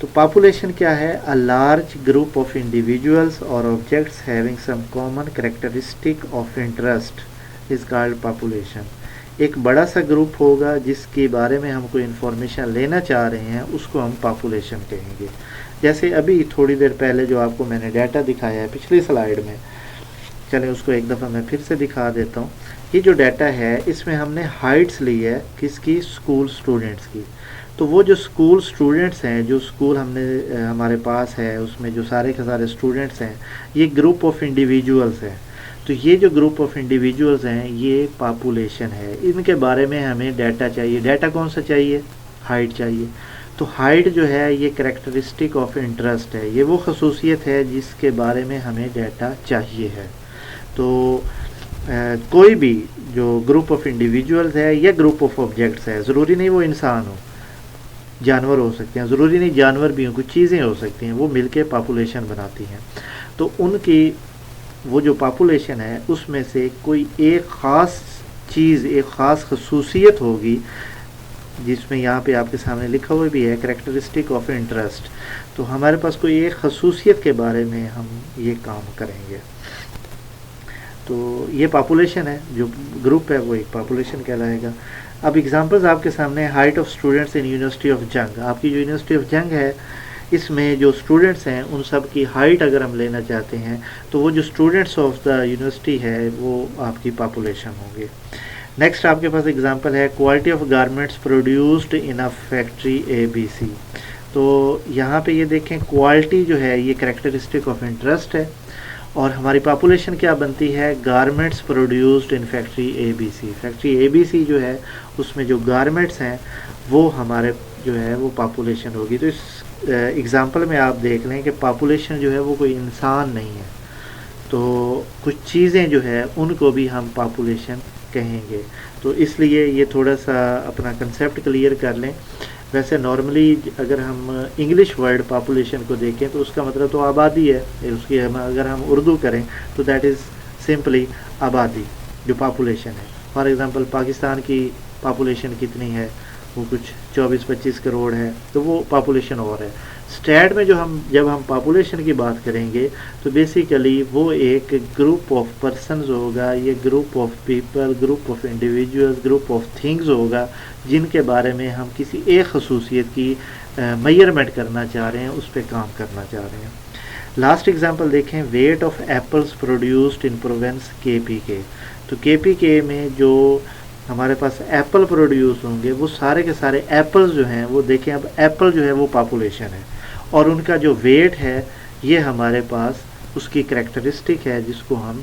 تو پاپولیشن کیا ہے؟ a large group of individuals or objects having some common characteristic of interest is called population. ایک بڑا سا گروپ ہوگا جس کے بارے میں ہم کوئی انفارمیشن لینا چاہ رہے ہیں، اس کو ہم پاپولیشن کہیں گے. جیسے ابھی تھوڑی دیر پہلے جو آپ کو میں نے ڈیٹا دکھایا ہے پچھلی سلائیڈ میں، چلیں اس کو ایک دفعہ میں پھر سے دکھا دیتا ہوں. یہ جو ڈیٹا ہے اس میں ہم نے ہائٹس لی ہے کس کی؟ اسکول اسٹوڈنٹس کی. تو وہ جو اسکول اسٹوڈنٹس ہیں، جو اسکول ہم نے ہمارے پاس ہے، اس میں جو سارے کے سارے اسٹوڈنٹس ہیں، یہ گروپ آف انڈیویجولس ہیں. تو یہ جو گروپ آف انڈیویجولس ہیں یہ پاپولیشن ہے. ان کے بارے میں ہمیں ڈیٹا چاہیے. ڈیٹا کون سا چاہیے؟ ہائٹ چاہیے. تو ہائٹ جو ہے یہ کریکٹرسٹک آف انٹرسٹ ہے، یہ وہ خصوصیت ہے جس کے بارے میں ہمیں ڈیٹا چاہیے ہے. تو کوئی بھی جو گروپ آف انڈیویجولس ہے یا گروپ آف آبجیکٹس ہے، ضروری نہیں وہ انسان ہو، جانور ہو سکتے ہیں، ضروری نہیں جانور بھی ہوں، کچھ چیزیں ہو سکتی ہیں، وہ مل کے پاپولیشن بناتی ہیں. تو ان کی وہ جو پاپولیشن ہے اس میں سے کوئی ایک خاص چیز، ایک خاص خصوصیت ہوگی، جس میں یہاں پہ آپ کے سامنے لکھا ہوا بھی ہے کریکٹرسٹک آف انٹرسٹ. تو ہمارے پاس کوئی ایک خصوصیت کے بارے میں ہم یہ کام کریں گے. تو یہ پاپولیشن ہے، جو گروپ ہے وہ ایک پاپولیشن کہلائے گا. اب ایگزامپلز آپ کے سامنے، height of students in university of جنگ. آپ کی جو یونیورسٹی آف جنگ ہے اس میں جو اسٹوڈنٹس ہیں ان سب کی ہائٹ اگر ہم لینا چاہتے ہیں تو وہ جو اسٹوڈنٹس آف دا یونیورسٹی ہے وہ آپ کی پاپولیشن ہوں گے. نیکسٹ آپ کے پاس ایگزامپل ہے quality of garments produced in a factory A B C. تو یہاں پہ یہ دیکھیں کوالٹی جو ہے یہ کریکٹرسٹک آف انٹرسٹ ہے، اور ہماری پاپولیشن کیا بنتی ہے؟ Garments produced in factory A B C. Factory A B C جو ہے اس میں جو گارمنٹس ہیں وہ ہمارے جو ہے وہ پاپولیشن ہوگی. تو اس ایگزامپل میں آپ دیکھ لیں کہ پاپولیشن جو ہے وہ کوئی انسان نہیں ہے، تو کچھ چیزیں جو ہے ان کو بھی ہم پاپولیشن کہیں گے. تو اس لیے یہ تھوڑا سا اپنا کنسیپٹ کلیئر کر لیں. ویسے نارملی اگر ہم انگلش ورڈ پاپولیشن کو دیکھیں تو اس کا مطلب تو آبادی ہے. اس کی اگر ہم اردو کریں تو دیٹ از سمپلی آبادی جو پاپولیشن ہے. فار ایگزامپل پاکستان کی پاپولیشن کتنی ہے؟ وہ کچھ 24-25 کروڑ ہے، تو وہ پاپولیشن اور ہے. اسٹیٹ میں جب ہم پاپولیشن کی بات کریں گے تو بیسیکلی وہ ایک گروپ آف پرسنز ہوگا، یہ group of people, group of individuals, group of things ہوگا جن کے بارے میں ہم کسی ایک خصوصیت کی میئرمنٹ کرنا چاہ رہے ہیں، اس پہ کام کرنا چاہ رہے ہیں. لاسٹ ایگزامپل دیکھیں، weight of apples produced in province کے پی کے. تو کے پی کے میں جو ہمارے پاس ایپل پروڈیوس ہوں گے وہ سارے کے سارے ایپلز جو ہیں وہ دیکھیں، اب ایپل جو ہے وہ پاپولیشن ہے، اور ان کا جو ویٹ ہے یہ ہمارے پاس اس کی کریکٹرسٹک ہے جس کو ہم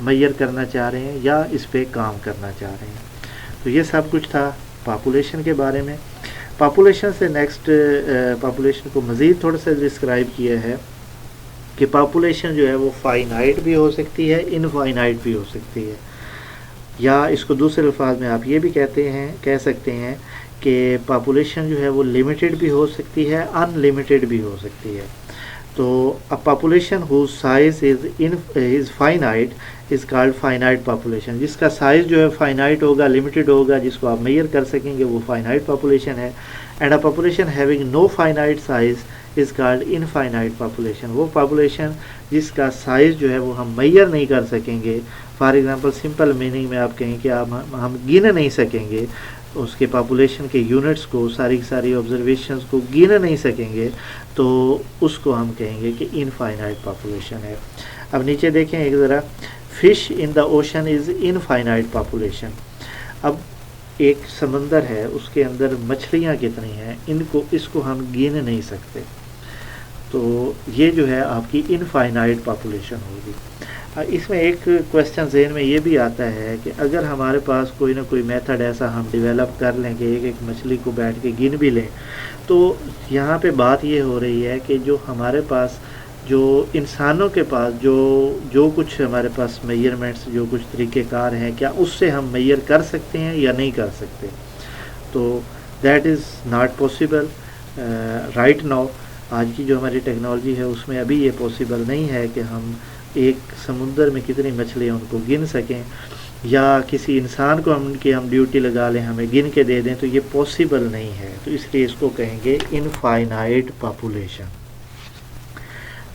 میئر کرنا چاہ رہے ہیں یا اس پہ کام کرنا چاہ رہے ہیں. تو یہ سب کچھ تھا پاپولیشن کے بارے میں. پاپولیشن سے نیکسٹ پاپولیشن کو مزید تھوڑا سا ڈسکرائب کیا ہے کہ پاپولیشن جو ہے وہ فائنائٹ بھی ہو سکتی ہے، انفائنائٹ بھی ہو سکتی ہے، یا اس کو دوسرے الفاظ میں آپ یہ بھی کہہ سکتے ہیں کہ پاپولیشن جو ہے وہ لمیٹڈ بھی ہو سکتی ہے، ان لمیٹڈ بھی ہو سکتی ہے. تو a population whose size is finite is called finite population. جس کا سائز جو ہے فائنائٹ ہوگا، لمیٹڈ ہوگا، جس کو آپ میئر کر سکیں گے وہ فائنائٹ پاپولیشن ہے. And a population having no finite size is called infinite population. وہ پاپولیشن جس کا سائز جو ہے وہ ہم میئر نہیں کر سکیں گے. فار ایگزامپل سمپل میننگ میں آپ کہیں کہ ہم گن نہیں سکیں گے اس کے پاپولیشن کے یونٹس کو، ساری آبزرویشنز کو گن نہیں سکیں گے، تو اس کو ہم کہیں گے کہ انفائنائٹ پاپولیشن ہے. اب نیچے دیکھیں ایک ذرا، fish in the ocean is infinite population. اب ایک سمندر ہے، اس کے اندر مچھلیاں کتنی ہیں، اس کو ہم گن نہیں سکتے. تو یہ جو ہے آپ کی انفائنائٹ پاپولیشن ہوگی. اس میں ایک کویسچن ذہن میں یہ بھی آتا ہے کہ اگر ہمارے پاس کوئی نہ کوئی میتھڈ ایسا ہم ڈیولپ کر لیں کہ ایک مچھلی کو بیٹھ کے گن بھی لیں، تو یہاں پہ بات یہ ہو رہی ہے کہ جو ہمارے پاس، جو انسانوں کے پاس جو کچھ ہمارے پاس میئرمنٹس، جو کچھ طریقہ کار ہیں، کیا اس سے ہم میئر کر سکتے ہیں یا نہیں کر سکتے؟ تو that is not possible right now. آج کی جو ہماری ٹیکنالوجی ہے اس میں ابھی یہ پاسبل نہیں ہے کہ ہم ایک سمندر میں کتنی مچھلیاں ان کو گن سکیں. یا کسی انسان کو ہم ڈیوٹی لگا لیں، ہمیں گن کے دے دیں، تو یہ پاسبل نہیں ہے، تو اس لیے اس کو کہیں گے انفائنائٹ پاپولیشن۔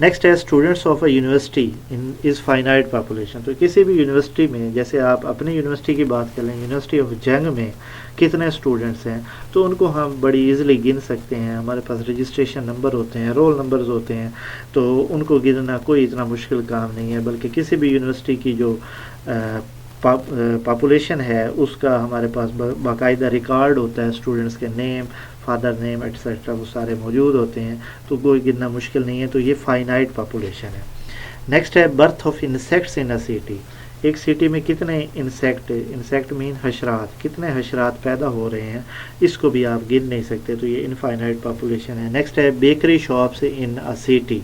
نیکسٹ ہے students of a university is finite population. تو کسی بھی یونیورسٹی میں، جیسے آپ اپنی یونیورسٹی کی بات کر لیں، یونیورسٹی آف جنگ میں کتنے اسٹوڈنٹس ہیں، تو ان کو ہم بڑی ایزلی گن سکتے ہیں، ہمارے پاس رجسٹریشن نمبر ہوتے ہیں، رول نمبرز ہوتے ہیں، تو ان کو گننا کوئی اتنا مشکل کام نہیں ہے، بلکہ کسی بھی یونیورسٹی کی جو پاپولیشن ہے اس کا ہمارے پاس باقاعدہ ریکارڈ ہوتا ہے، اسٹوڈنٹس کے نیم، فادر نیم ایٹسیٹرا، وہ سارے موجود ہوتے ہیں، تو کوئی گننا مشکل نہیں ہے، تو یہ فائنائٹ پاپولیشن ہے۔ نیکسٹ ہے birth of insects in a city. ایک سٹی میں کتنے انسیکٹ مین حشرات، کتنے حشرات پیدا ہو رہے ہیں، اس کو بھی آپ گن نہیں سکتے، تو یہ انفائنائٹ پاپولیشن ہے۔ نیکسٹ ہے بیکری شاپس ان اے سٹی۔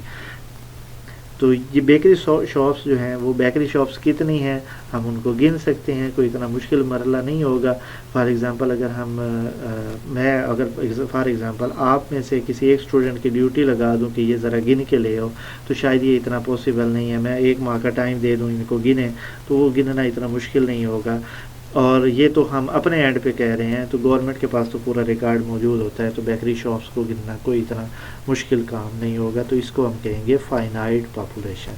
تو یہ بیکری شاپس جو ہیں، وہ بیکری شاپس کتنی ہیں، ہم ان کو گن سکتے ہیں، کوئی اتنا مشکل مرحلہ نہیں ہوگا۔ فار ایگزامپل فار ایگزامپل آپ میں سے کسی ایک اسٹوڈنٹ کی ڈیوٹی لگا دوں کہ یہ ذرا گن کے لے آؤ، تو شاید یہ اتنا پاسبل نہیں ہے، میں ایک ماہ کا ٹائم دے دوں ان کو گنیں، تو وہ گننا اتنا مشکل نہیں ہوگا۔ اور یہ تو ہم اپنے اینڈ پہ کہہ رہے ہیں، تو گورنمنٹ کے پاس تو پورا ریکارڈ موجود ہوتا ہے، تو بیکری شاپس کو گننا کوئی اتنا مشکل کام نہیں ہوگا، تو اس کو ہم کہیں گے فائنائٹ پاپولیشن۔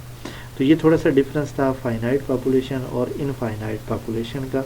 تو یہ تھوڑا سا ڈفرنس تھا فائنائٹ پاپولیشن اور انفائنائٹ پاپولیشن کا۔